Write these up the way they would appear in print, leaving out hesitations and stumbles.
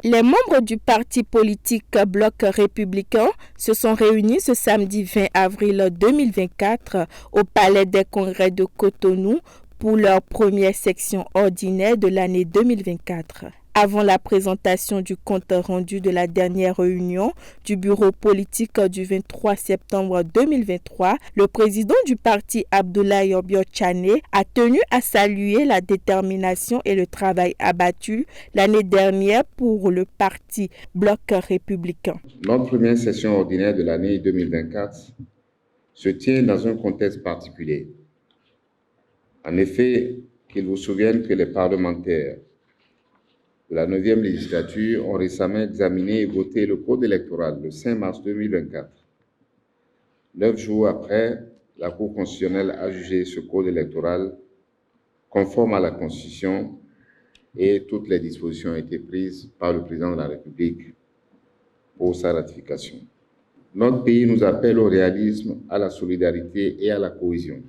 Les membres du parti politique Bloc républicain se sont réunis ce samedi 20 avril 2024 au Palais des Congrès de Cotonou pour leur première section ordinaire de l'année 2024. Avant la présentation du compte rendu de la dernière réunion du bureau politique du 23 septembre 2023, le président du parti Abdoulaye Bio-Tchane a tenu à saluer la détermination et le travail abattu l'année dernière pour le parti Bloc républicain. Notre première session ordinaire de l'année 2024 se tient dans un contexte particulier. En effet, qu'il vous souvienne que les parlementaires de la 9e législature ont récemment examiné et voté le code électoral le 5 mars 2024. 9 jours après, la Cour constitutionnelle a jugé ce code électoral conforme à la Constitution et toutes les dispositions ont été prises par le président de la République pour sa ratification. Notre pays nous appelle au réalisme, à la solidarité et à la cohésion.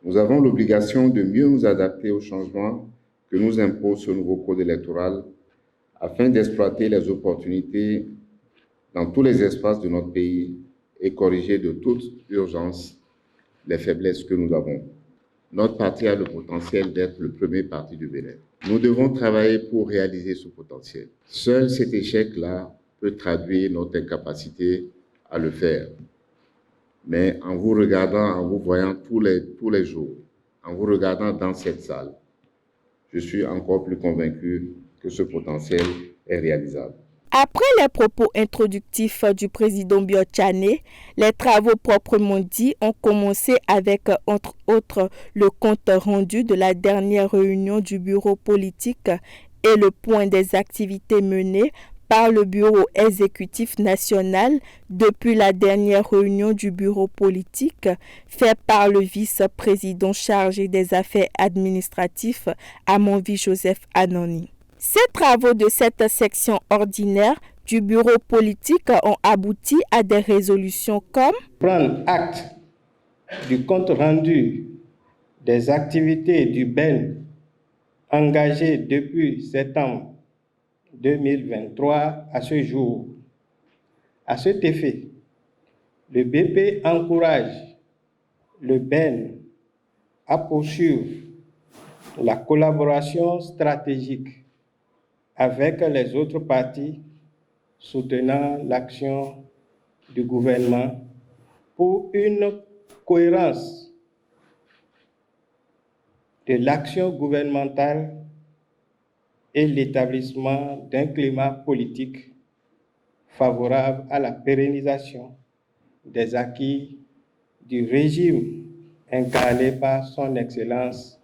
Nous avons l'obligation de mieux nous adapter aux changements que nous impose ce nouveau code électoral afin d'exploiter les opportunités dans tous les espaces de notre pays et corriger de toute urgence les faiblesses que nous avons. Notre parti a le potentiel d'être le premier parti du Bénin. Nous devons travailler pour réaliser ce potentiel. Seul cet échec-là peut traduire notre incapacité à le faire. Mais en vous regardant, en vous voyant tous les jours, en vous regardant dans cette salle, je suis encore plus convaincu que ce potentiel est réalisable. Après les propos introductifs du président Bio-Tchane, les travaux proprement dits ont commencé avec, entre autres, le compte rendu de la dernière réunion du bureau politique et le point des activités menées par le bureau exécutif national depuis la dernière réunion du bureau politique fait par le vice-président chargé des affaires administratives Amonvi Joseph Anoni. Ces travaux de cette section ordinaire du bureau politique ont abouti à des résolutions comme prendre acte du compte rendu des activités du BEN engagées depuis septembre 2023 à ce jour. À cet effet, le BP encourage le BEN à poursuivre la collaboration stratégique avec les autres partis soutenant l'action du gouvernement pour une cohérence de l'action gouvernementale et l'établissement d'un climat politique favorable à la pérennisation des acquis du régime incarné par son Excellence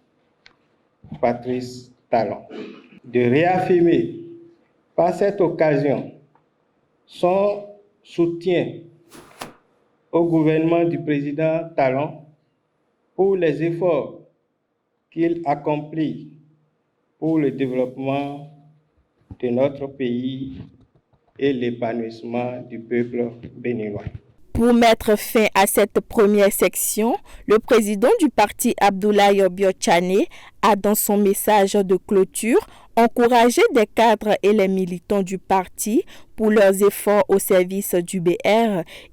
Patrice Talon. De réaffirmer par cette occasion son soutien au gouvernement du président Talon pour les efforts qu'il accomplit pour le développement de notre pays et l'épanouissement du peuple béninois. Pour mettre fin à cette première section, le président du parti Abdoulaye Bio-Tchane a dans son message de clôture encouragé des cadres et les militants du parti pour leurs efforts au service du BR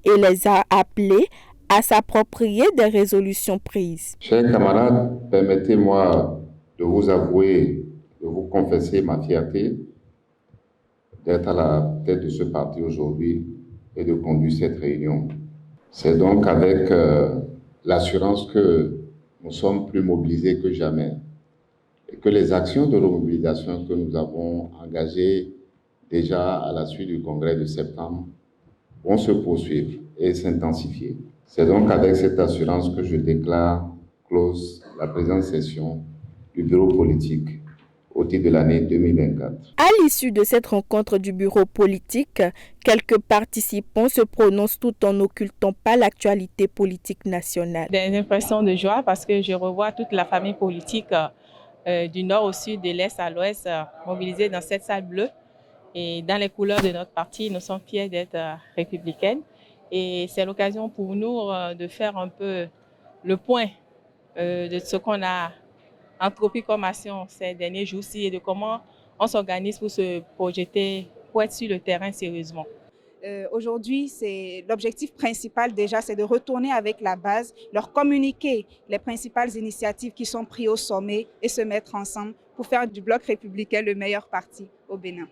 et les a appelés à s'approprier des résolutions prises. Chers camarades, permettez-moi de vous avouer, de vous confesser ma fierté d'être à la tête de ce parti aujourd'hui et de conduire cette réunion. C'est donc avec l'assurance que nous sommes plus mobilisés que jamais et que les actions de remobilisation que nous avons engagées déjà à la suite du congrès de septembre vont se poursuivre et s'intensifier. C'est donc avec cette assurance que je déclare close la présente session du bureau politique au titre de l'année 2024. À l'issue de cette rencontre du bureau politique, quelques participants se prononcent tout en n'occultant pas l'actualité politique nationale. Des impressions de joie parce que je revois toute la famille politique du nord au sud, de l'est à l'ouest, mobilisée dans cette salle bleue. Et dans les couleurs de notre parti, nous sommes fiers d'être républicaines. Et c'est l'occasion pour nous de faire un peu le point de ce qu'on a entrepris comme action ces derniers jours-ci et de comment on s'organise pour se projeter, pour être sur le terrain sérieusement. Aujourd'hui, l'objectif principal déjà, c'est de retourner avec la base, leur communiquer les principales initiatives qui sont prises au sommet et se mettre ensemble pour faire du Bloc républicain le meilleur parti au Bénin.